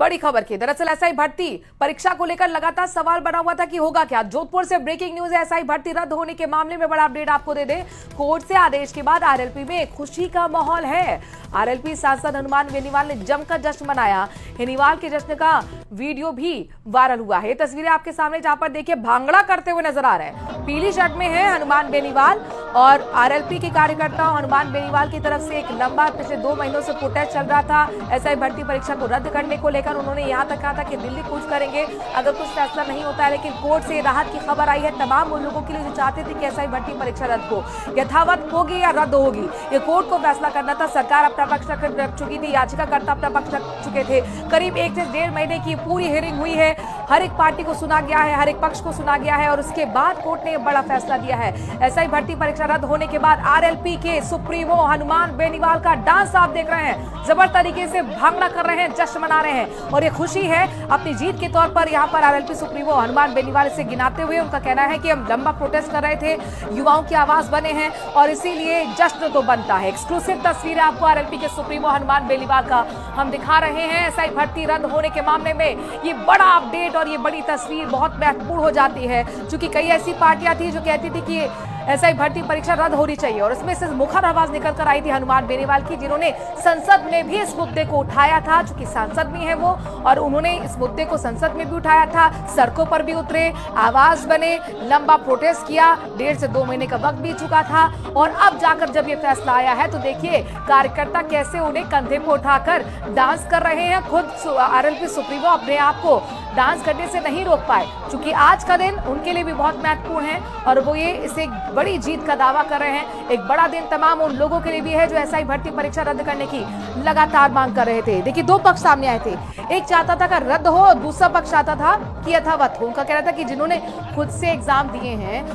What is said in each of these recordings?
बड़ी खबर की। दरअसल एसआई भर्ती परीक्षा को लेकर लगातार सवाल बना हुआ था कि होगा क्या। जोधपुर से ब्रेकिंग न्यूज है, एसआई भर्ती रद्द होने के मामले में बड़ा अपडेट आपको दे दें। कोर्ट से आदेश के बाद आरएलपी में खुशी का माहौल है। आरएलपी सांसद हनुमान बेनीवाल ने जमकर जश्न मनाया। बेनीवाल के जश्न का वीडियो भी वायरल हुआ है। तस्वीरें आपके सामने, जहां पर देखिए भांगड़ा करते हुए नजर आ रहे हैं। पीली शर्ट में है हनुमान बेनीवाल और आरएलपी के कार्यकर्ताओं हनुमान बेनीवाल की तरफ से एक लंबा पिछले 2 महीनों से प्रोटेस्ट चल रहा था। एसआई भर्ती परीक्षा को रद्द करने को लेकर उन्होंने यहां तक कहा था कि दिल्ली कूच करेंगे अगर कुछ फैसला नहीं होता है। लेकिन कोर्ट से राहत की खबर आई है तमाम उन लोगों के लिए जो चाहते थे कि एसआई भर्ती परीक्षा रद्द हो। यथावत होगी या रद्द होगी, ये कोर्ट को फैसला करना था। सरकार अपना पक्ष रख चुकी थी, याचिकाकर्ता अपना पक्ष रख चुके थे। करीब 1 से 1.5 महीने की पूरी हियरिंग हुई है। हर एक पार्टी को सुना गया है, हर एक पक्ष को सुना गया है और उसके बाद कोर्ट ने बड़ा फैसला दिया है। एसआई भर्ती परीक्षा रद्द होने के बाद आरएलपी के सुप्रीमो हनुमान बेनीवाल का डांस आप देख रहे हैं। जबर तरीके से भांगड़ा कर रहे हैं, जश्न मना रहे हैं और ये खुशी है अपनी जीत के तौर पर। यहाँ पर आरएलपी सुप्रीमो हनुमान बेनीवाल से गिनाते हुए उनका कहना है कि हम लंबा प्रोटेस्ट कर रहे थे, युवाओं की आवाज बने हैं और इसीलिए जश्न तो बनता है। एक्सक्लूसिव तस्वीर आपको आरएलपी के सुप्रीमो हनुमान बेनीवाल का हम दिखा रहे हैं। एसआई भर्ती रद्द होने के मामले में ये बड़ा अपडेट और ये बड़ी तस्वीर बहुत महत्वपूर्ण हो जाती है, क्योंकि कई ऐसी पार्टियां थी जो कहती थी कि एसआई भर्ती परीक्षा रद्द होनी चाहिए और उसमें से मुखर आवाज निकल कर आई थी हनुमान बेनीवाल की, जिन्होंने संसद में भी इस मुद्दे को उठाया था। चूंकि सांसद भी है वो और उन्होंने इस मुद्दे को संसद में भी उठाया था, सड़कों पर भी उतरे, आवाज बने, लंबा प्रोटेस्ट किया। 1.5 से 2 महीने का वक्त बीत चुका था और अब जाकर जब ये फैसला आया है तो देखिए कार्यकर्ता कैसे उन्हें कंधे पर उठाकर डांस कर रहे हैं। खुद आरएलपी सुप्रीमो अपने आप को डांस करने से नहीं रोक पाए, क्योंकि आज का दिन उनके लिए भी बहुत महत्वपूर्ण है और वो ये इसे बड़ी जीत का दावा कर रहे हैं। एक बड़ा दिन तमाम उन लोगों के लिए भी है जो एसआई भर्ती परीक्षा रद्द करने की लगातार मांग कर रहे थे। देखिए 2 पक्ष सामने आए थे, एक चाहता था कि रद्द हो, दूसरा पक्ष चाहता था कि यथावत हो। उनका कहना था कि जिन्होंने खुद से एग्जाम दिए हैं,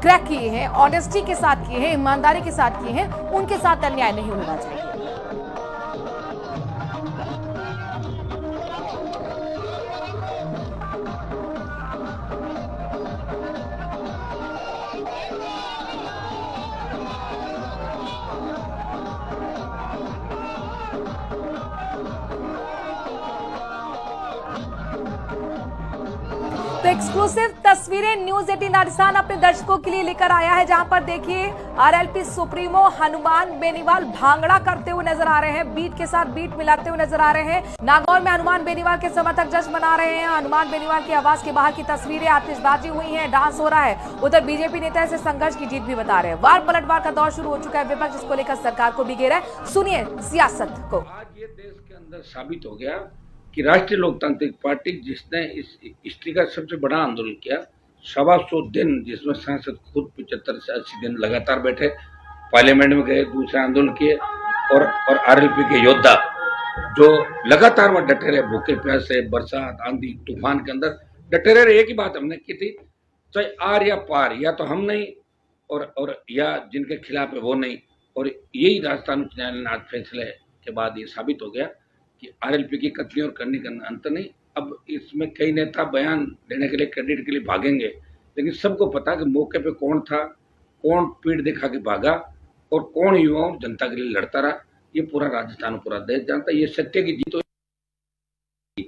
क्रैक किए हैं, ऑनेस्टी के साथ किए हैं, ईमानदारी के साथ किए हैं, उनके साथ अन्याय नहीं होना चाहिए। तो एक्सक्लूसिव तस्वीरें न्यूज 18 राजस्थान अपने दर्शकों के लिए लेकर आया है, जहां पर देखिए आरएलपी सुप्रीमो हनुमान बेनीवाल भांगड़ा करते हुए नजर आ रहे हैं, बीट के साथ बीट मिलाते हुए नजर आ रहे हैं। नागौर में हनुमान बेनीवाल के समर्थक जश्न मना रहे हैं। हनुमान बेनीवाल की आवाज के बाहर की तस्वीरें, आतिशबाजी हुई है, डांस हो रहा है। उधर बीजेपी नेता इसे संघर्ष की जीत भी बता रहे हैं। वार पलटवार का दौर शुरू हो चुका है, विपक्ष इसको लेकर सरकार को भी घेरा है। सुनिए सियासत को। आज ये देश के अंदर साबित हो गया कि राष्ट्रीय लोकतांत्रिक पार्टी जिसने इस हिस्ट्री का सबसे बड़ा आंदोलन किया, 125 दिन, जिसमें सांसद खुद 75 से 80 दिन लगातार बैठे, पार्लियामेंट में गए, दूसरे आंदोलन किए और आरएलपी के योद्धा जो लगातार वहां डटे रहे, भूखे प्यासे, बरसात, आंधी, तूफान के अंदर डटे रहे। एक ही बात हमने की थी, चाहे आर या पार, या तो हम नहीं और या जिनके खिलाफ है वो नहीं। और यही राजस्थान उच्च न्यायालय ने आज फैसले के बाद ये साबित हो गया कि आरएलपी की कथनी और करनी का अंत नहीं। अब इसमें कई नेता बयान देने के लिए, क्रेडिट के लिए भागेंगे, लेकिन सबको पता कि मौके पे कौन था, कौन पीठ दिखा के भागा और कौन युवाओं जनता के लिए लड़ता रहा। ये पूरा राजस्थान, पूरा देश जानता है। ये सत्य की जीत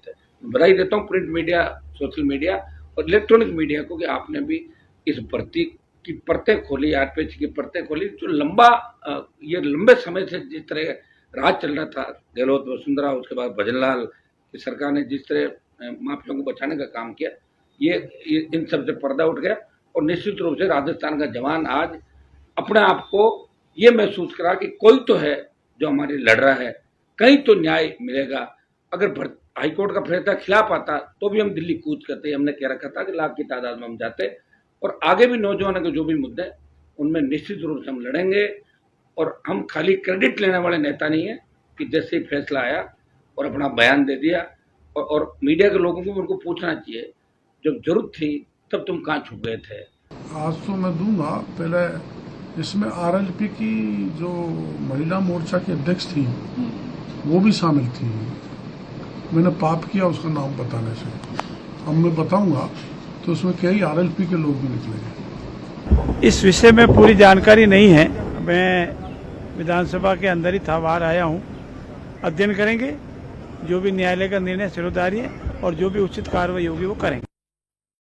है। बधाई देता हूँ प्रिंट मीडिया, सोशल मीडिया और इलेक्ट्रॉनिक मीडिया को कि आपने भी इस भर्ती की परतें खोली, आरपीएच की परतें खोली। जो ये लंबे समय से जिस तरह राज चल रहा था, गहलोत, वसुंधरा, उसके बाद भजनलाल की सरकार ने जिस तरह माफियाओं को बचाने का काम किया, ये इन सब से पर्दा उठ गया। और निश्चित रूप से राजस्थान का जवान आज अपने आप को ये महसूस करा कि कोई तो है जो हमारे लड़ रहा है, कहीं तो न्याय मिलेगा। अगर हाईकोर्ट का फैसला खिलाफ आता तो भी हम दिल्ली कूच करते। हमने कह रखा था कि लाख की तादाद में हम जाते और आगे भी नौजवानों के जो भी मुद्दे उनमें निश्चित रूप से हम लड़ेंगे। और हम खाली क्रेडिट लेने वाले नेता नहीं है कि जैसे ही फैसला आया और अपना बयान दे दिया। और मीडिया के लोगों को उनको पूछना चाहिए, जब जरूरत थी तब तुम कहाँ छुप गए थे। आज तो मैं दूंगा। पहले इसमें आरएलपी की जो महिला मोर्चा की अध्यक्ष थी वो भी शामिल थी। मैंने पाप किया उसका नाम बताने से। अब मैं बताऊंगा तो उसमें कई आरएलपी के लोग भी निकलेंगे। इस विषय में पूरी जानकारी नहीं है। मैं विधानसभा के अंदर ही था, बाहर आया हूँ, अध्ययन करेंगे जो भी न्यायालय का निर्णय सिरोधार्य है और जो भी उचित कार्रवाई होगी वो करेंगे।